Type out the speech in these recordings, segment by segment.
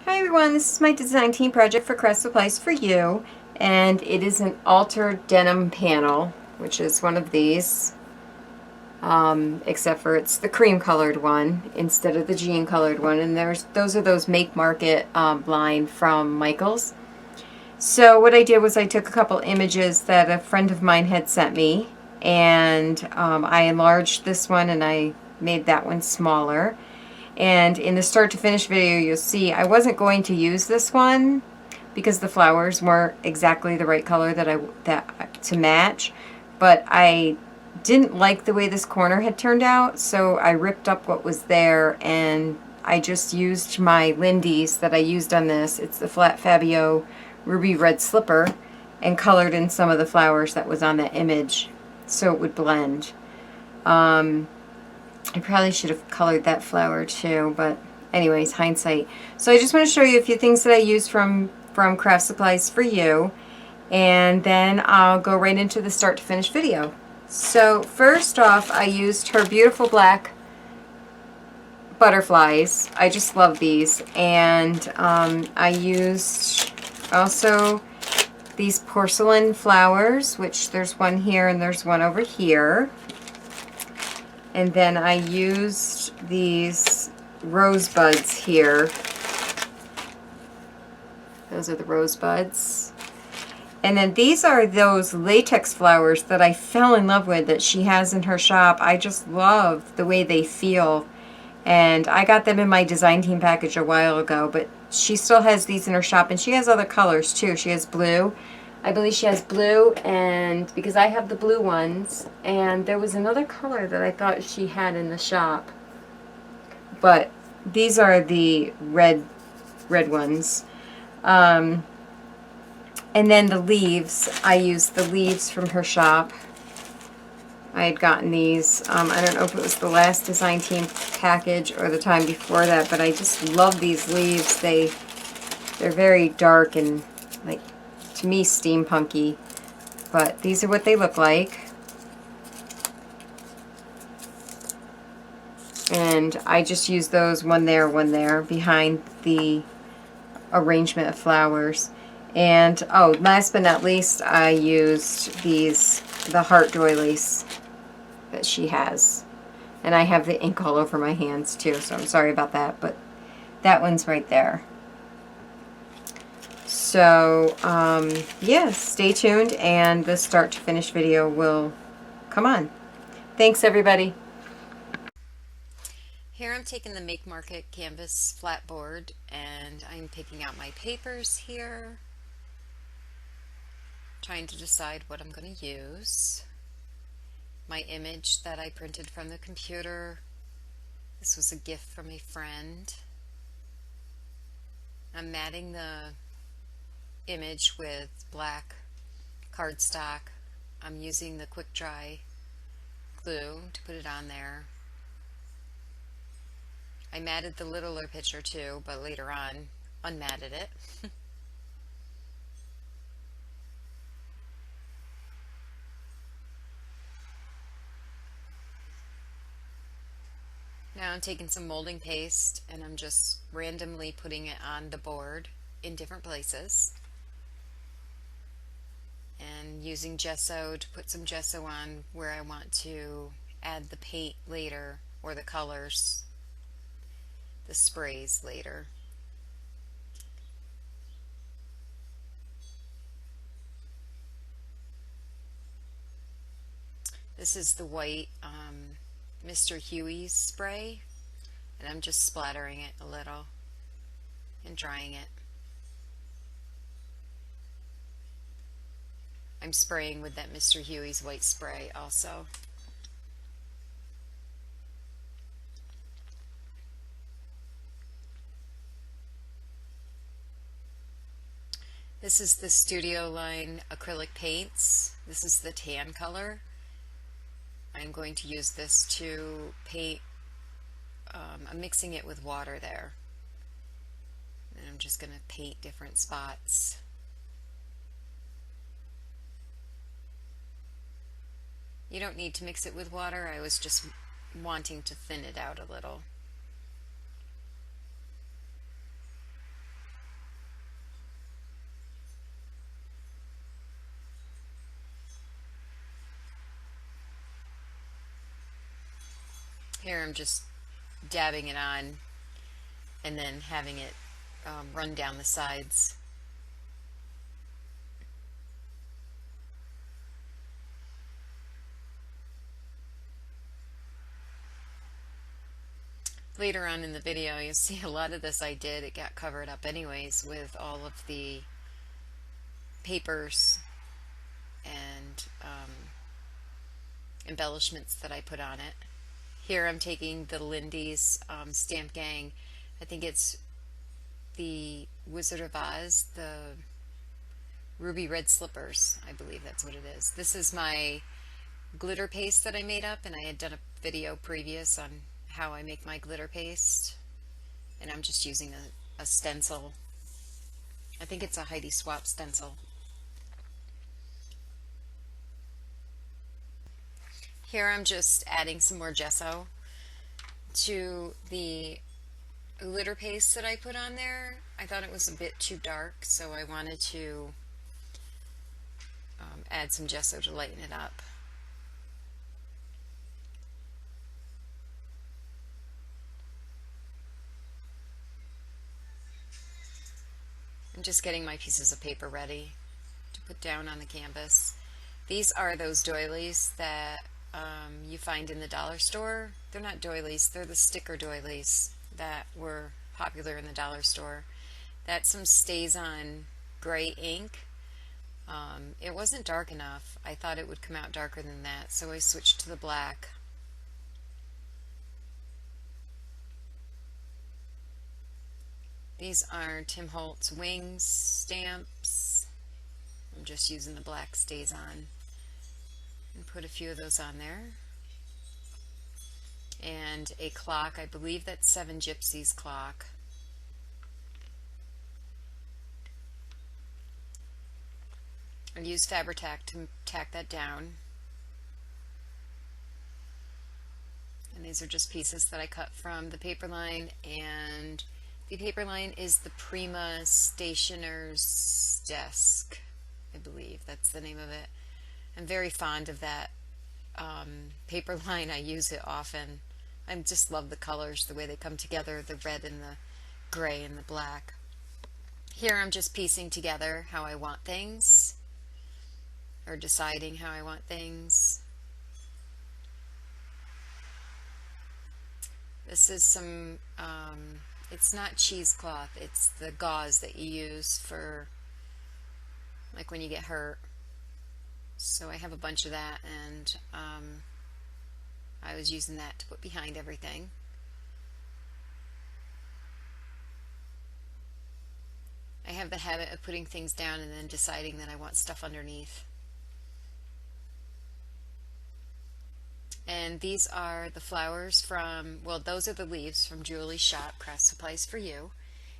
Hi everyone, this is my design team project for KS4U, and it is an altered denim panel, which is one of these, except for it's the cream colored one instead of the jean colored one, and those are those Make Market line from Michaels. So what I did was I took a couple images that a friend of mine had sent me, and I enlarged this one and I made that one smaller. And in the start to finish video, you'll see I wasn't going to use this one because the flowers weren't exactly the right color that to match. But I didn't like the way this corner had turned out, so I ripped up what was there and I just used my Lindy's that I used on this. It's the Flat Fabio Ruby Red Slipper, and colored in some of the flowers that was on that image so it would blend. I probably should have colored that flower too, but anyways, hindsight. So I just want to show you a few things that I used from Craft Supplies for You, and then I'll go right into the start to finish video. So first off, I used her beautiful black butterflies. I just love these. And I used also these porcelain flowers, which there's one here and there's one over here. And then I used these rosebuds here. Those are the rosebuds. And then these are those latex flowers that I fell in love with that she has in her shop. I just love the way they feel. And I got them in my design team package a while ago, but she still has these in her shop, and she has other colors too. She has blue. I believe she has blue, and because I have the blue ones, and there was another color that I thought she had in the shop. But these are the red ones. And then the leaves, I used the leaves from her shop. I had gotten these, I don't know if it was the last design team package or the time before that, but I just love these leaves. They're very dark and, like, to me, steampunky. But these are what they look like. And I just used those one there behind the arrangement of flowers. And oh, last but not least, I used the heart doilies that she has. And I have the ink all over my hands too, so I'm sorry about that, but that one's right there. So, yeah, stay tuned and the start to finish video will come on. Thanks, everybody. Here I'm taking the Make Market canvas flat board and I'm picking out my papers here, trying to decide what I'm going to use. My image that I printed from the computer, this was a gift from a friend. I'm matting the image with black cardstock. I'm using the quick dry glue to put it on there. I matted the littler picture too, but later on unmatted it. Now I'm taking some molding paste and I'm just randomly putting it on the board in different places and using gesso to put some gesso on where I want to add the paint later, or the colors, the sprays later. This is the white Mr. Huey's spray, and I'm just splattering it a little and drying it. I'm spraying with that Mr. Huey's white spray also. This is the Studio Line acrylic paints. This is the tan color. I'm going to use this to paint. I'm mixing it with water there. And I'm just going to paint different spots. You don't need to mix it with water. I was just wanting to thin it out a little. Here I'm just dabbing it on and then having it run down the sides. Later on in the video, you'll see a lot of this it got covered up anyways with all of the papers and embellishments that I put on it. Here I'm taking the Lindy's Stamp Gang. I think it's the Wizard of Oz, the Ruby Red Slippers, I believe that's what it is. This is my glitter paste that I made up, and I had done a video previous on how I make my glitter paste, and I'm just using a stencil. I think it's a Heidi Swap stencil. Here I'm just adding some more gesso to the glitter paste that I put on there. I thought it was a bit too dark, so I wanted to add some gesso to lighten it up. I'm just getting my pieces of paper ready to put down on the canvas. These are those doilies that you find in the dollar store. They're not doilies, they're the sticker doilies that were popular in the dollar store. That's some StazOn gray ink. It wasn't dark enough. I thought it would come out darker than that, so I switched to the black. These are Tim Holtz wings stamps. I'm just using the black StazOn and put a few of those on there. And a clock, I believe that's Seven Gypsies clock. I used Fabri-Tac to tack that down. And these are just pieces that I cut from the paper line, and the paper line is the Prima Stationer's Desk, I believe that's the name of it. I'm very fond of that paper line. I use it often. I just love the colors, the way they come together, the red and the gray and the black. Here I'm just piecing together how I want things, or deciding how I want things. This is some, it's not cheesecloth, it's the gauze that you use for, like when you get hurt. So I have a bunch of that, and I was using that to put behind everything. I have the habit of putting things down and then deciding that I want stuff underneath. And these are the flowers from, well, those are the leaves from Julie's shop, Craft Supplies for You.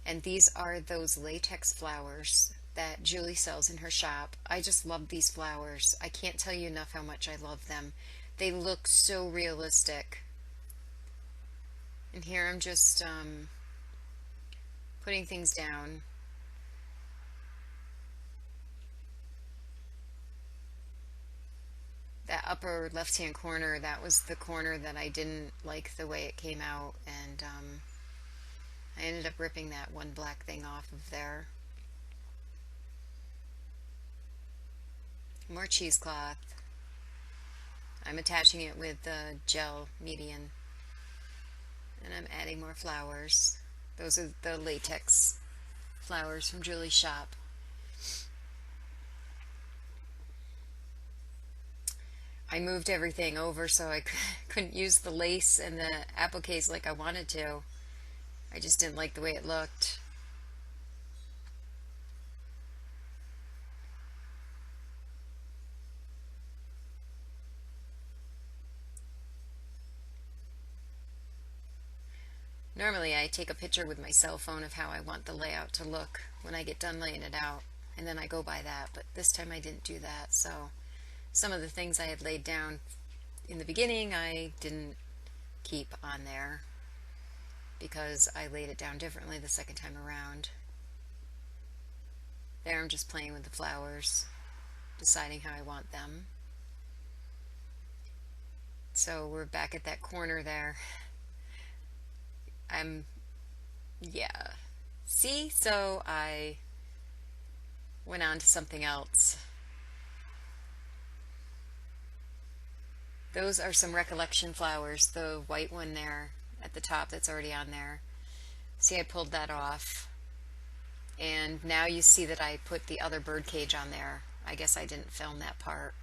And these are those latex flowers that Julie sells in her shop. I just love these flowers. I can't tell you enough how much I love them. They look so realistic. And here I'm just putting things down. That upper left hand corner, that was the corner that I didn't like the way it came out, and I ended up ripping that one black thing off of there. More cheesecloth. I'm attaching it with the gel median, and I'm adding more flowers. Those are the latex flowers from Julie's shop. I moved everything over so I couldn't use the lace and the appliques like I wanted to. I just didn't like the way it looked. Normally I take a picture with my cell phone of how I want the layout to look when I get done laying it out, and then I go by that, but this time I didn't do that. So some of the things I had laid down in the beginning I didn't keep on there because I laid it down differently the second time around. There I'm just playing with the flowers, deciding how I want them. So we're back at that corner there. Yeah. See, so I went on to something else. Those are some recollection flowers, the white one there at the top that's already on there. See, I pulled that off. And now you see that I put the other bird cage on there. I guess I didn't film that part.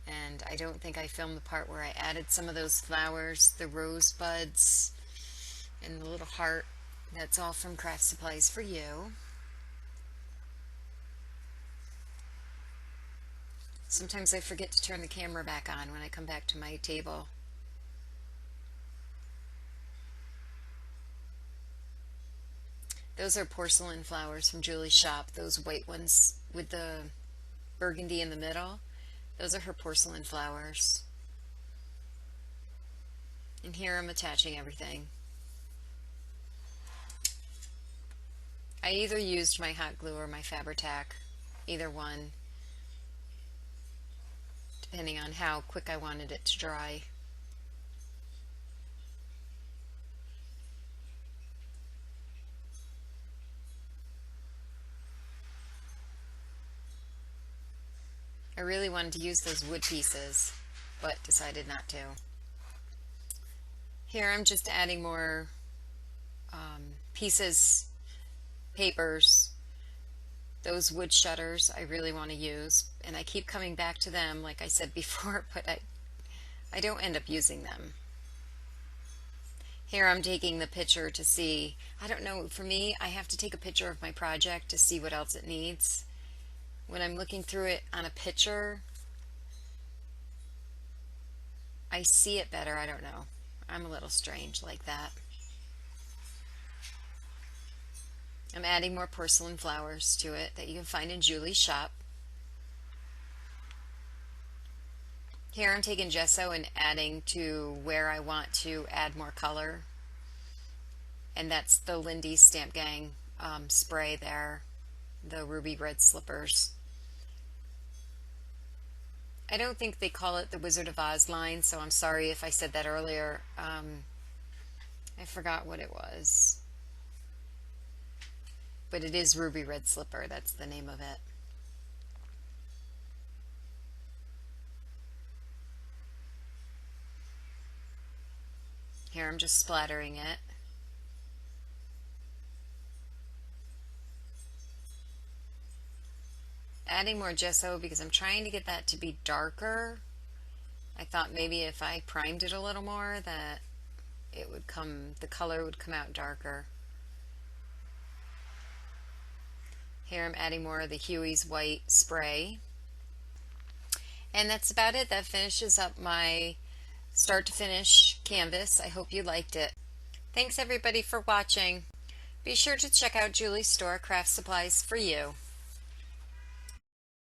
And I don't think I filmed the part where I added some of those flowers, the rosebuds, and the little heart. That's all from Craft Supplies for You. Sometimes I forget to turn the camera back on when I come back to my table. Those are porcelain flowers from Julie's shop, those white ones with the burgundy in the middle. Those are her porcelain flowers. And here I'm attaching everything. I either used my hot glue or my Fabri-Tac, either one, depending on how quick I wanted it to dry. I really wanted to use those wood pieces, but decided not to. Here I'm just adding more pieces, papers. Those wood shutters I really want to use, and I keep coming back to them like I said before, but I don't end up using them. Here I'm taking the picture to see, I don't know, for me I have to take a picture of my project to see what else it needs. When I'm looking through it on a picture, I see it better. I don't know. I'm a little strange like that. I'm adding more porcelain flowers to it that you can find in Julie's shop. Here I'm taking gesso and adding to where I want to add more color. And that's the Lindy's Stamp Gang spray there, the ruby red slippers. I don't think they call it the Wizard of Oz line, so I'm sorry if I said that earlier. I forgot what it was. But it is Ruby Red Slipper, that's the name of it. Here I'm just splattering it. Adding more gesso because I'm trying to get that to be darker. I thought maybe if I primed it a little more that it would the color would come out darker. Here I'm adding more of the Huey's white spray. And that's about it. That finishes up my start to finish canvas. I hope you liked it. Thanks everybody for watching. Be sure to check out Julie's store, Craft Supplies for You.